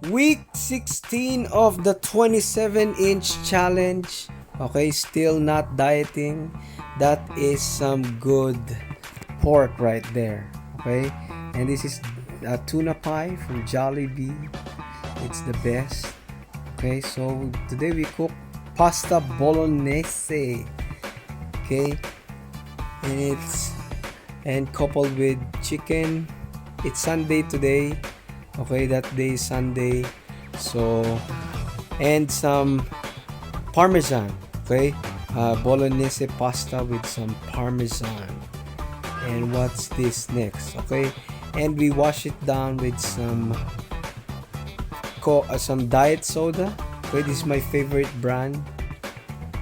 Week 16 of the 27-inch challenge. Okay, still not dieting. That is some good pork right there. Okay, and this is a tuna pie from Jollibee. It's the best. Okay, so today we cook pasta bolognese. Okay, and coupled with chicken. It's Sunday today. Okay, that day is Sunday. So, and some parmesan. Okay, bolognese pasta with some parmesan. And what's this next? Okay, and we wash it down with some diet soda. Okay, this is my favorite brand,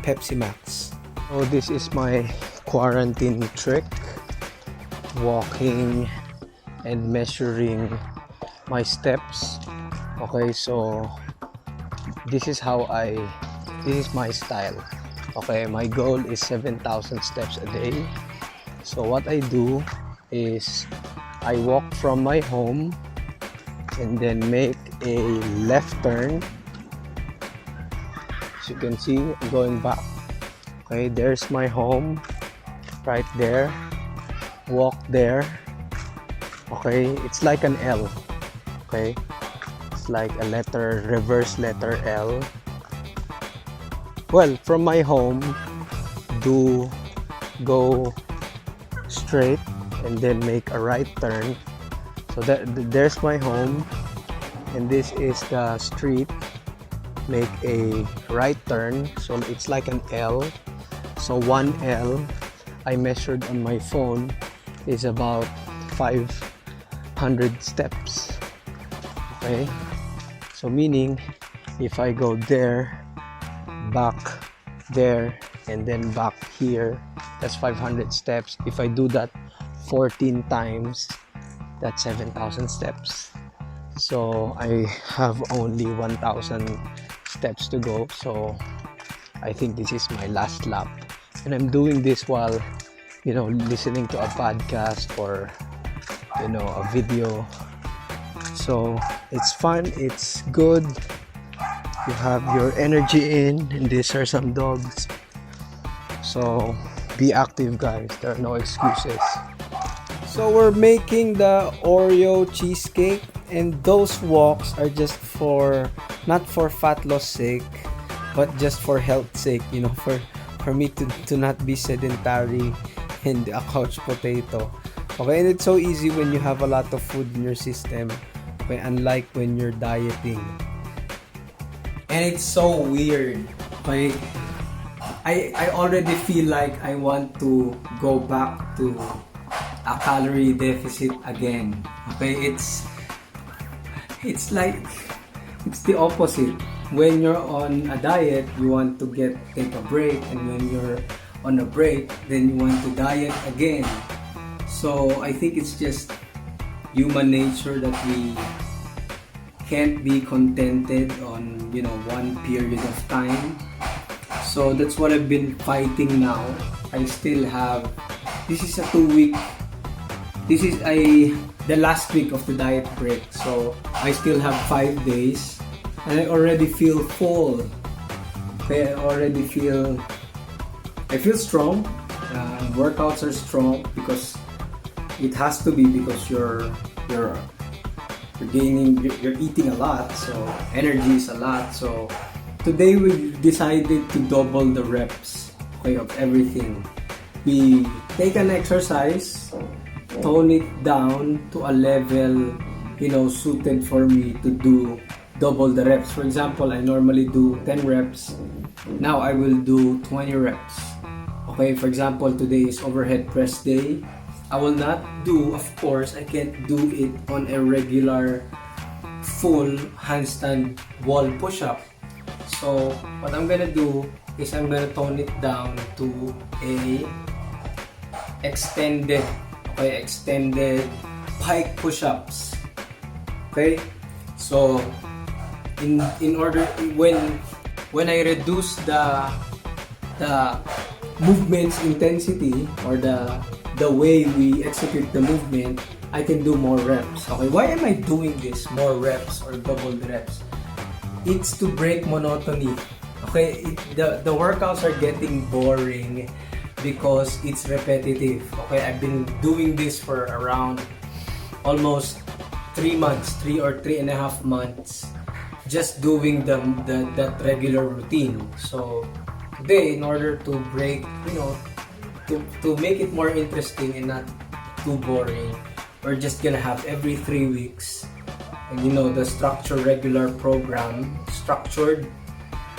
Pepsi Max. So this is my quarantine trick, walking and measuring my steps. Okay, so this is my style. Okay, my goal is 7,000 steps a day. So what I do is I walk from my home and then make a left turn. As you can see, I'm going back. Okay, there's my home right there. Walk there. Okay, it's like an L. Okay, it's like a reverse letter L. Well, from my home, go straight and then make a right turn. So there's my home, and this is the street. Make a right turn, so it's like an L. So 1 L I measured on my phone is about 500 steps. Okay, so meaning if I go there, back there, and then back here, that's 500 steps. If I do that 14 times, that's 7,000 steps. So I have only 1,000 steps to go. So I think this is my last lap, and I'm doing this while listening to a podcast or a video. So it's fun, it's good. You have your energy in, and these are some dogs. So be active, guys. There are no excuses. So we're making the Oreo cheesecake, and those walks are just not for fat loss sake, but just for health sake, for me to not be sedentary and a couch potato. Okay, and it's so easy when you have a lot of food in your system. Okay, unlike when you're dieting. And it's so weird. Like, I already feel like I want to go back to a calorie deficit again. Okay, it's like it's the opposite. When you're on a diet, you want to take a break, and when you're on a break, then you want to diet again. So I think it's just human nature that we can't be contented on one period of time. So that's what I've been fighting now. I still have, this is a 2-week, this is the last week of the diet break. So I still have 5 days, and I already feel full. Okay, I feel strong. Workouts are strong because it has to be, because you're eating a lot, so energy is a lot. So today we decided to double the reps, okay, of everything. We take an exercise, tone it down to a level suited for me to do double the reps. For example, I normally do 10 reps. Now I will do 20 reps. Okay, for example, today is overhead press day. I will not do, of course, I can't do it on a regular full handstand wall push-up. So what I'm gonna do is I'm gonna tone it down to a extended pike push-ups. Okay, so in order, when I reduce the movement's intensity, or the way we execute the movement, I can do more reps. Okay, why am I doing this? More reps or double reps? It's to break monotony. Okay, the workouts are getting boring because it's repetitive. Okay, I've been doing this for around almost 3 months, 3 or 3.5 months, just doing that regular routine. So today, in order to break, to make it more interesting and not too boring, we're just gonna have every 3 weeks, and the structured regular program, structured,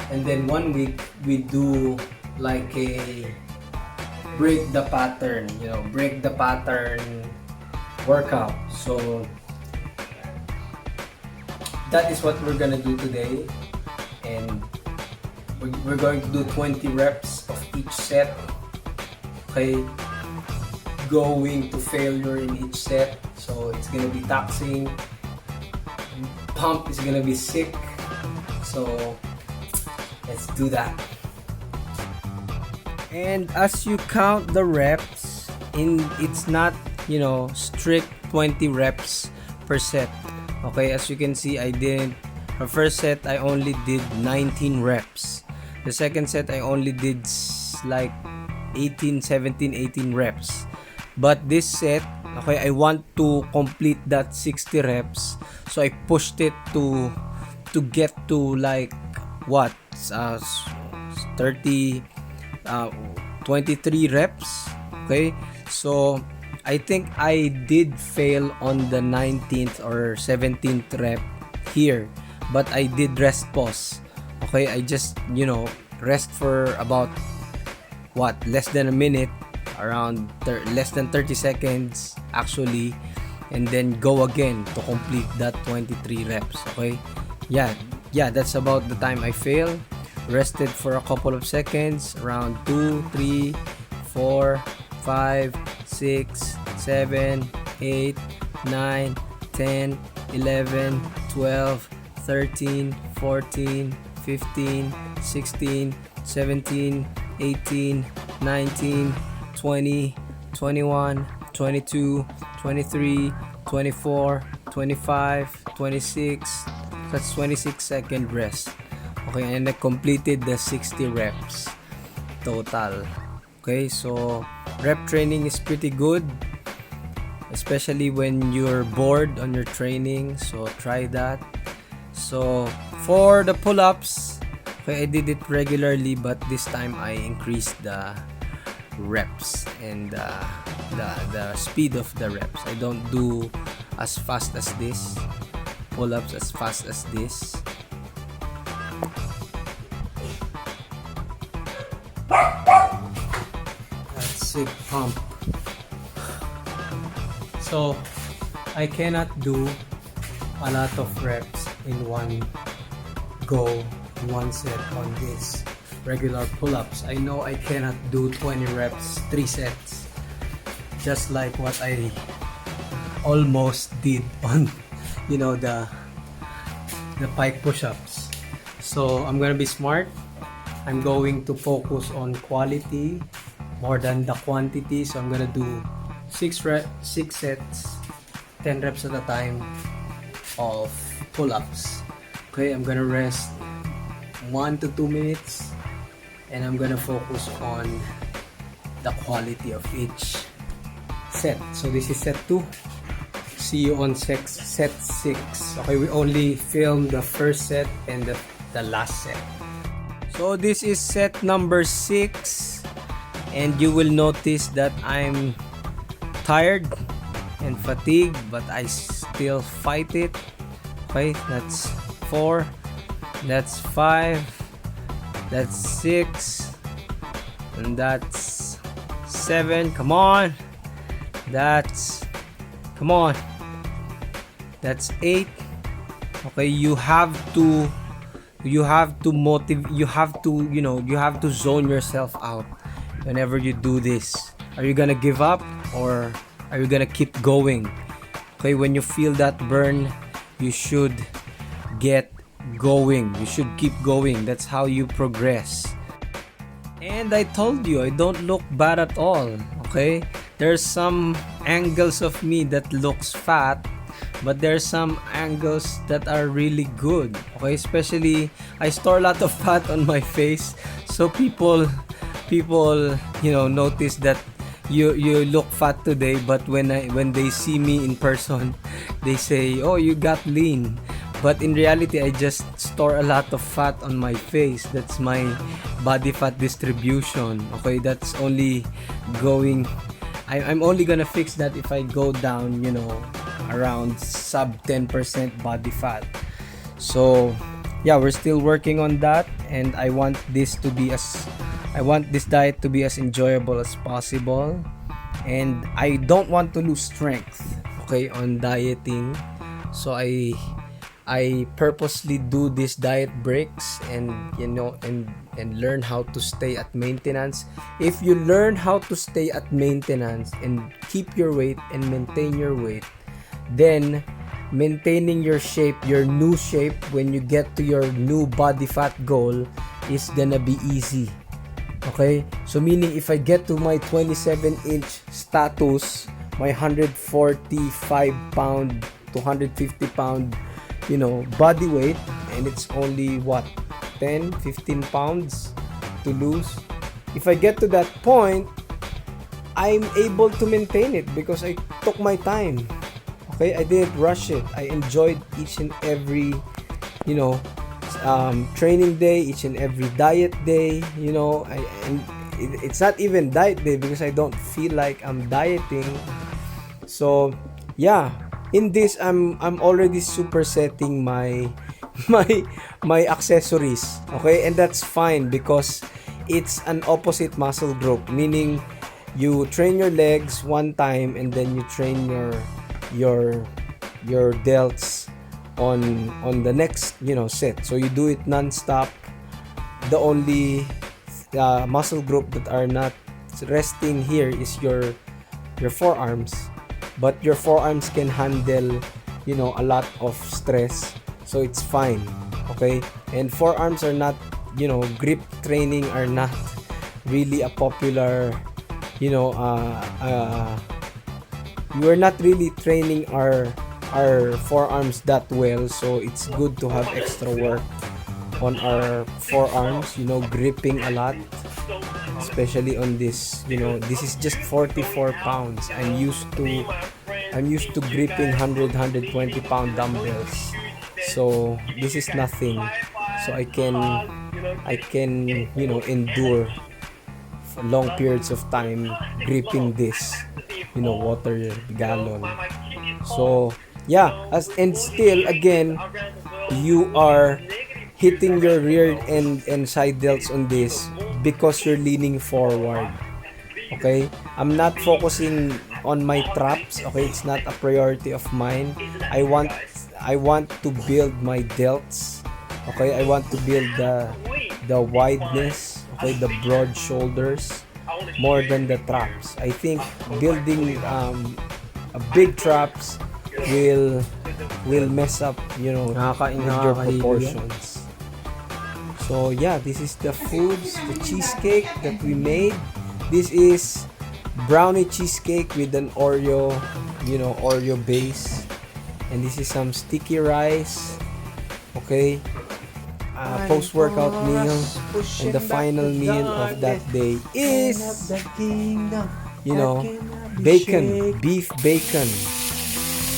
and then 1 week we do like a break the pattern workout. So that is what we're gonna do today, and we're going to do 20 reps of each set. Okay, going to failure in each set, so it's gonna be taxing. Pump is gonna be sick, so let's do that. And as you count the reps, it's not strict 20 reps per set. Okay, as you can see, the first set I only did 19 reps. The second set I only did like 18, 17, 18 reps. But this set, okay, I want to complete that 60 reps. So I pushed it to get to like what? 23 reps. Okay? So I think I did fail on the 19th or 17th rep here, but I did rest pause. Okay, I just rest for about less than a minute, around less than 30 seconds actually, and then go again to complete that 23 reps. Okay, yeah, that's about the time I failed. Rested for a couple of seconds, around 2, 3, 4, 5, 6, 7, 8, 9, 10, 11, 12, 13, 14, 15, 16, 17, 18, 19, 20, 21, 22, 23, 24, 25, 26. That's 26 second rest. Okay, and I completed the 60 reps total. Okay, so rep training is pretty good, especially when you're bored on your training, so try that. So for the pull-ups, okay, I did it regularly, but this time I increased the reps and the speed of the reps. I don't do as fast as this, pull-ups as fast as this. That's sick pump. So I cannot do a lot of reps in one go, in one set on this regular pull-ups. I know I cannot do 20 reps, 3 sets, just like what I almost did on the pike push-ups. So I'm gonna be smart. I'm going to focus on quality more than the quantity. So I'm gonna do 6 sets, 10 reps at a time of pull-ups. Okay, I'm gonna rest 1 to 2 minutes, and I'm gonna focus on the quality of each set. So this is set 2. See you on set 6. Okay, we only filmed the first set and the last set. So this is set number 6, and you will notice that I'm tired and fatigued, but I still fight it. Okay, that's 4, that's 5, that's 6, and that's 7. Come on, that's 8. Okay, you have to zone yourself out whenever you do this. Are you gonna give up, or are you gonna keep going? Okay, when you feel that burn, you should get going. You should keep going. That's how you progress. And I told you, I don't look bad at all. Okay, there's some angles of me that looks fat, but there's some angles that are really good. Okay, especially I store a lot of fat on my face, so people notice that you look fat today, but when they see me in person, they say, oh, you got lean. But in reality, I just store a lot of fat on my face. That's my body fat distribution. Okay, that's only going. I'm only gonna fix that if I go down, around sub 10% body fat. So yeah, we're still working on that, and I want this diet to be as enjoyable as possible, and I don't want to lose strength, okay, on dieting. So I purposely do these diet breaks, and learn how to stay at maintenance. If you learn how to stay at maintenance and keep your weight and maintain your weight, then maintaining your shape, your new shape, when you get to your new body fat goal, is gonna be easy. Okay, so meaning if I get to my 27-inch status, my 145 pound to 150 pound body weight, and it's only 10-15 pounds to lose. If I get to that point, I'm able to maintain it because I took my time. Okay, I didn't rush it. I enjoyed each and every training day, each and every diet day. And it's not even diet day because I don't feel like I'm dieting. So yeah, in this I'm already supersetting my my accessories. Okay, and that's fine because it's an opposite muscle group, meaning you train your legs one time and then you train your delts on the next set. So you do it non-stop. The only muscle group that are not resting here is your forearms, but your forearms can handle a lot of stress, so it's fine. Okay, and forearms are not, grip training are not really a popular, we're not really training our forearms that well, so it's good to have extra work on our forearms, gripping a lot, especially on this. This is just 44 pounds. I'm used to gripping 120 pound dumbbells, so this is nothing. So I can endure for long periods of time gripping this water gallon. So yeah, and still again, you are hitting your rear and side delts on this because you're leaning forward. Okay, I'm not focusing on my traps. Okay, it's not a priority of mine. I want to build my delts. Okay, I want to build the wideness, okay, the broad shoulders, more than the traps. I think building a big traps will mess up with your proportions. So yeah, this is the foods, the cheesecake that we made. This is brownie cheesecake with an Oreo base, and this is some sticky rice. Okay, post-workout meal, and the final meal of that day is bacon, beef bacon.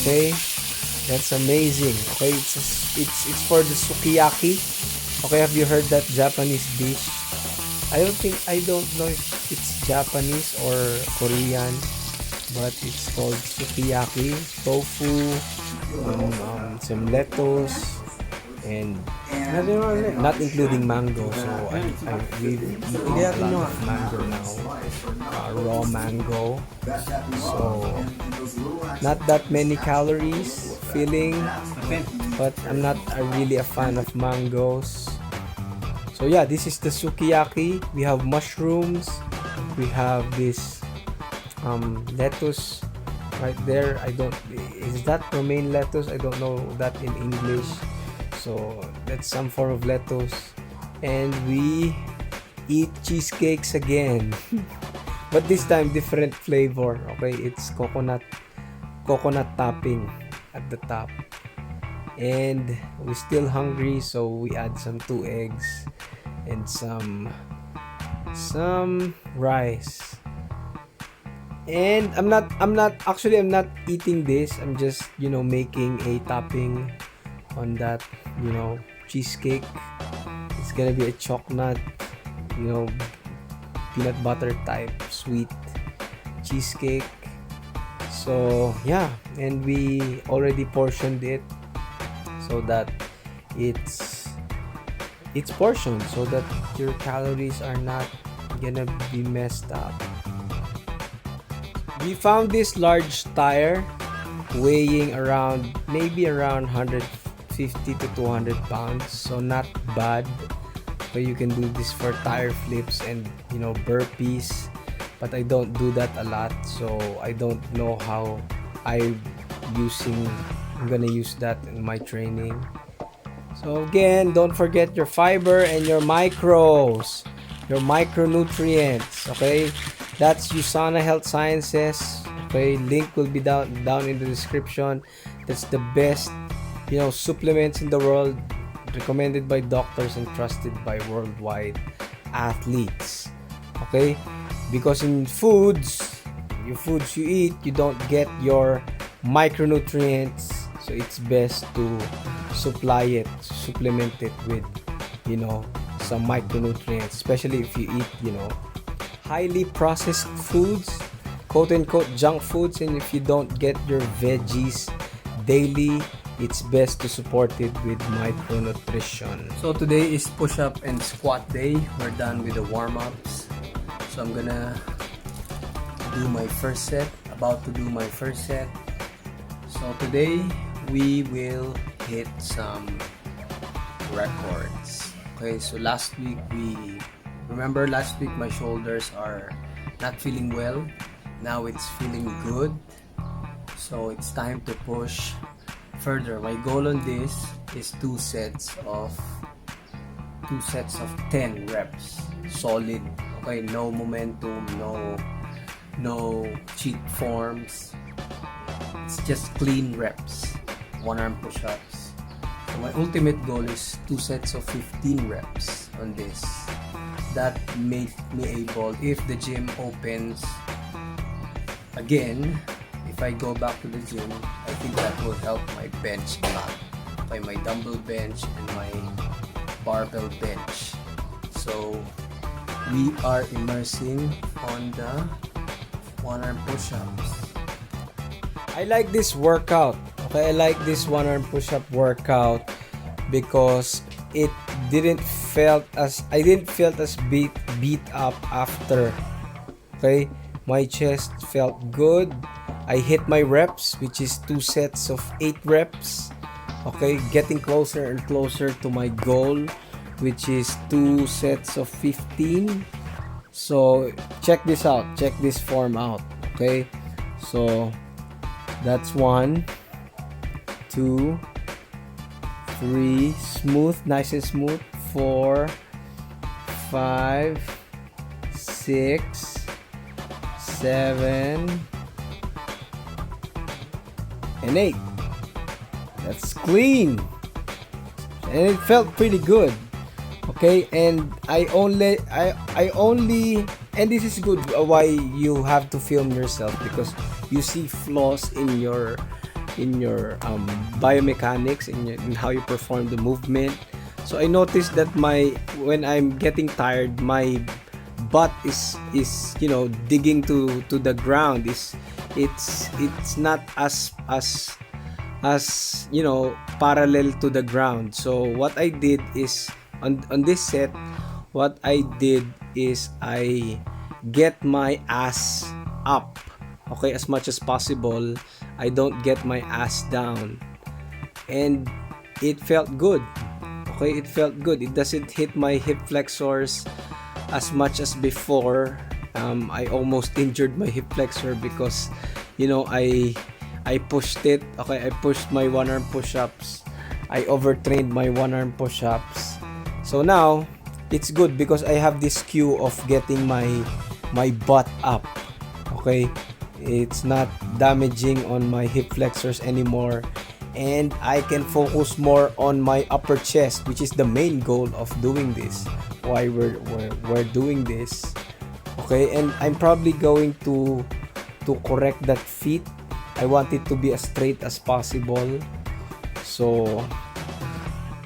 Okay, that's amazing. Okay, it's for the sukiyaki. Okay, have you heard that Japanese dish? I don't know if it's Japanese or Korean, but it's called sukiyaki. Tofu, some lettuce, and not including mango. So we've eaten a lot of mango now, raw mango. So not that many calories, filling, but I'm not really a fan of mangoes. So yeah, this is the sukiyaki. We have mushrooms. We have this lettuce right there. Is that romaine lettuce? I don't know that in English. So that's some form of lettuce. And we eat cheesecakes again. but this time different flavor. Okay, it's coconut topping at the top. And we're still hungry, so we add some 2 eggs and some rice. And I'm not eating this. I'm just, making a topping on that, cheesecake. It's gonna be a chocolate, you know, peanut butter type sweet cheesecake. So yeah, and we already portioned it so that it's portioned so that your calories are not gonna be messed up. We found this large tire weighing maybe around 150 to 200 pounds, so not bad. But you can do this for tire flips and burpees, but I don't do that a lot, so I don't know how I'm gonna use that in my training. So again, don't forget your fiber and your micronutrients. Okay, that's USANA Health Sciences. Okay, link will be down in the description. That's the best supplements in the world, recommended by doctors and trusted by worldwide athletes. Okay, because in your foods you eat, you don't get your micronutrients, so it's best to supplement it with some micronutrients, especially if you eat highly processed foods, quote unquote junk foods. And if you don't get your veggies daily, it's best to support it with micronutrition. So today is push-up and squat day. We're done with the warm-ups, so I'm gonna do my first set. About to do my first set. So today we will hit some records. Okay, so last week my shoulders are not feeling well. Now it's feeling good, so it's time to push further. My goal on this is two sets of 10 reps solid. Okay, no momentum, no cheat forms. It's just clean reps, one arm push-ups. So my ultimate goal is 2 sets of 15 reps on this. That made me able, if the gym opens again, if I go back to the gym, I think that will help my bench a lot. By my dumbbell bench and my barbell bench. So we are immersing on the one arm push-ups. I like this workout. Okay, I like this one arm push-up workout because I didn't feel as beat up after. Okay, my chest felt good. I hit my reps, which is 2 sets of 8 reps. Okay, getting closer and closer to my goal, which is 2 sets of 15. So check this out, check this form out. Okay, so that's 1, 2, 3, smooth, nice and smooth. 4, 5, 6, 7, and 8. That's clean, and it felt pretty good. Okay, and I only and this is good why you have to film yourself, because you see flaws in your biomechanics, in how you perform the movement. So I noticed that when I'm getting tired, my butt is digging to the ground. It's not as parallel to the ground. So what I did is on this set, what I did is I get my ass up, okay, as much as possible. I don't get my ass down, and it felt good. Okay, it felt good. It doesn't hit my hip flexors as much as before. I almost injured my hip flexor because I pushed it. Okay, I pushed my one arm push-ups. I overtrained my one arm push-ups. So now it's good because I have this cue of getting my my butt up. Okay, it's not damaging on my hip flexors anymore, and I can focus more on my upper chest, which is the main goal of doing this. Why we're doing this. Okay, and I'm probably going to correct that feet. I want it to be as straight as possible. So,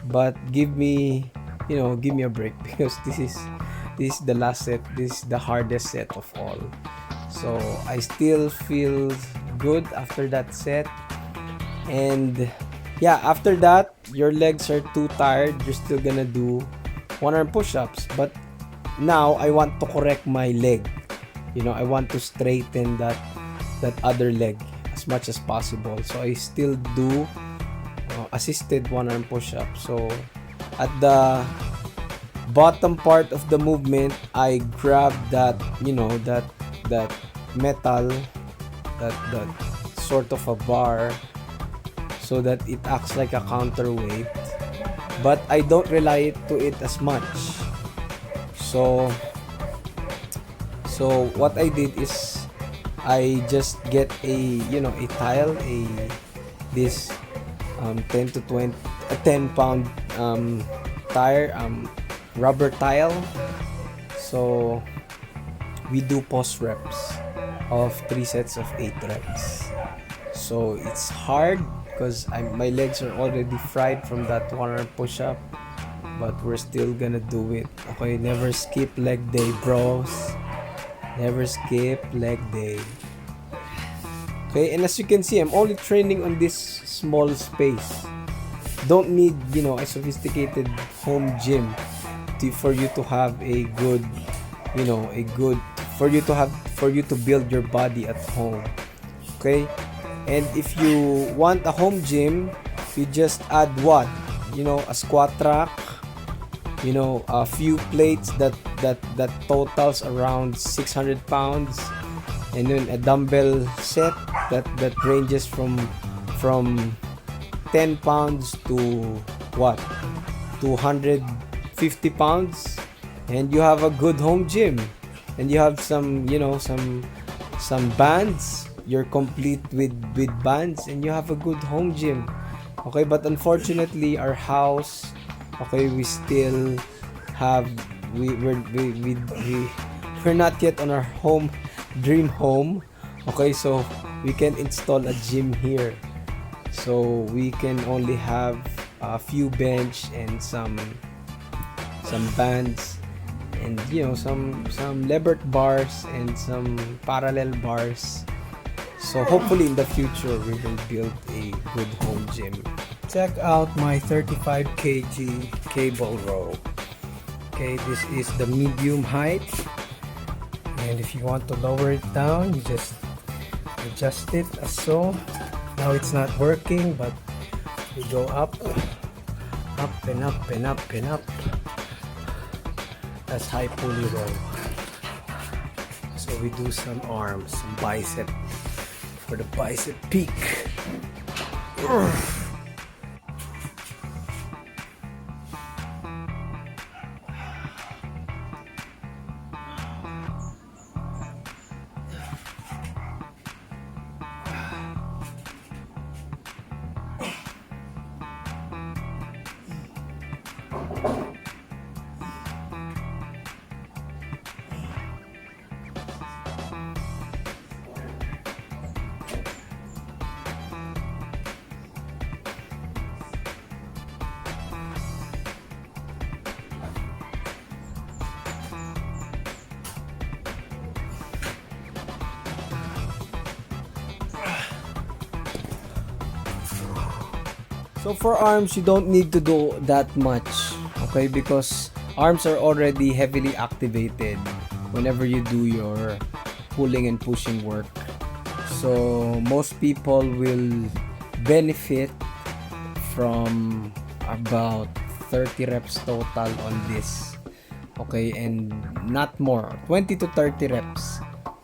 but give me a break because this is the last set. This is the hardest set of all. So I still feel good after that set. And yeah, after that, your legs are too tired, you're still gonna do one arm push-ups. But now I want to correct my leg. I want to straighten that other leg as much as possible. So I still do assisted one arm push-up. So at the bottom part of the movement, I grab that that metal, that sort of a bar, so that it acts like a counterweight, but I don't rely to it as much. So what I did is I just get a tile, this 10 to 20 a 10-pound tire, rubber tile. So we do pause reps of 3 sets of 8 reps. So it's hard because my legs are already fried from that one arm push-up, but we're still gonna do it. Okay, never skip leg day, bros. Never skip leg day. Okay, and as you can see, I'm only training on this small space. Don't need a sophisticated home gym for you to have a good for you to build your body at home. Okay, and if you want a home gym, you just add what, a squat rack, a few plates that totals around 600 pounds, and then a dumbbell set that ranges from 10 pounds to what, 250 pounds, and you have a good home gym. And you have some bands. You're complete with bands, and you have a good home gym. Okay, but unfortunately our house, okay, we still have we're not yet on our dream home. Okay, so we can install a gym here. So we can only have a few bench and some bands, and some levered bars and some parallel bars. So hopefully in the future we will build a good home gym. Check out my 35 kg cable row. Okay, this is the medium height, and if you want to lower it down, you just adjust it as so. Now it's not working, but we go up and up and up and up. That's high pulley row. So we do some arms, some bicep for the bicep peak. So for arms, you don't need to do that much, okay? Because arms are already heavily activated whenever you do your pulling and pushing work. So most people will benefit from about 30 reps total on this, okay? And not more, 20 to 30 reps,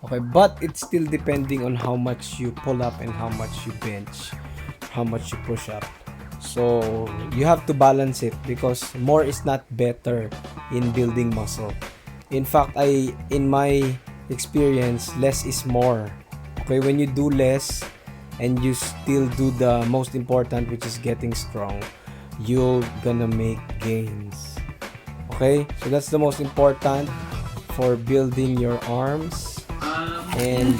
okay? But it's still depending on how much you pull up and how much you bench, how much you push up. So you have to balance it because more is not better in building muscle. In fact, in my experience, less is more. Okay, when you do less and you still do the most important, which is getting strong, you're gonna make gains. Okay, so that's the most important for building your arms. And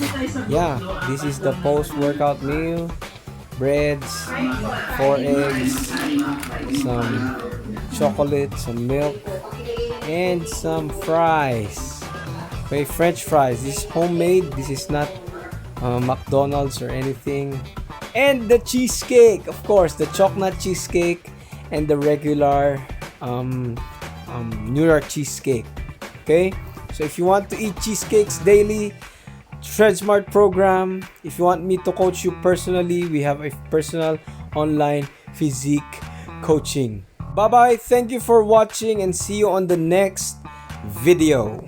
yeah, this is the post-workout meal: breads, 4 eggs, some chocolate, some milk, and some fries. Okay, French fries. This is homemade. This is not McDonald's or anything. And the cheesecake, of course, the chocolate cheesecake and the regular New York cheesecake. Okay, so if you want to eat cheesecakes daily, Smart program. If you want me to coach you personally, we have a personal online physique coaching. Bye bye. Thank you for watching and see you on the next video.